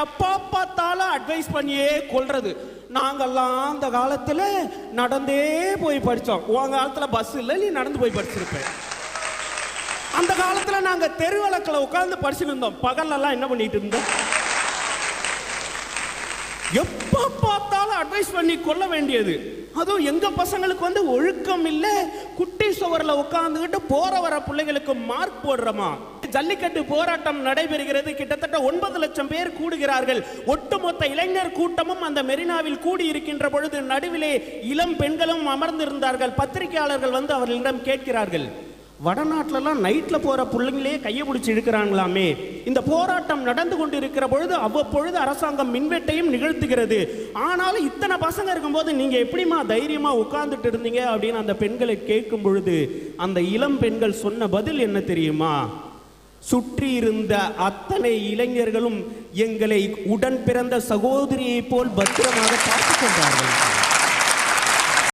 எப்ப பார்த்தாலும் அட்வைஸ் பண்ணியே கொள்றது. நாங்கெல்லாம் அந்த காலத்துல நடந்தே போய் படிச்சோம். உன் காலத்துல பஸ் இல்ல, நீ நடந்து போய் படிச்சிருப்ப. அந்த காலத்துல நாங்க தெருவிளக்குல உட்கார்ந்து படிச்சுட்டு இருந்தோம். பகல்லாம் என்ன பண்ணிட்டு இருந்தோம்? எப்ப பார்த்தாலும் அட்வைஸ் பண்ணி கொள்ள வேண்டியது. அதுவும் எங்க பசங்களுக்கு ஒழுக்கம் இல்ல, குட்டி சுவர்ல உட்கார்ந்துகிட்டு போற வர பிள்ளைகளுக்கு மார்க் போடுறமா. ஜல்லிக்கட்டு போராட்டம் நடைபெறுகிறது. கிட்டத்தட்ட 9 லட்சம் பேர் கூடுகிறார்கள். ஒட்டுமொத்த இளைஞர் கூட்டமும் அந்த மெரினாவில் கூடி இருக்கின்ற பொழுது நடுவிலே இளம் பெண்களும் அமர்ந்திருந்தார்கள். பத்திரிகையாளர்கள் அவர்களிடம் கேட்கிறார்கள், வடநாட்டிலாம் நைட்ல போற பிள்ளைங்களே கையை பிடிச்சி இழுக்கிறாங்களாமே, இந்த போராட்டம் நடந்து கொண்டு இருக்கிற பொழுது அவ்வப்பொழுது அரசாங்கம் மின்வெட்டையும் நிகழ்த்துகிறது, ஆனாலும் இத்தனை பசங்க இருக்கும்போது நீங்க எப்படிமா தைரியமா உட்கார்ந்துட்டு இருந்தீங்க அப்படின்னு அந்த பெண்களை கேட்கும் பொழுது அந்த இளம் பெண்கள் சொன்ன பதில் என்ன தெரியுமா? சுற்றி இருந்த அத்தனை இளைஞர்களும் எங்களை உடன் பிறந்த சகோதரியை போல் பத்திரமாக பார்த்துக் கொண்டார்கள்.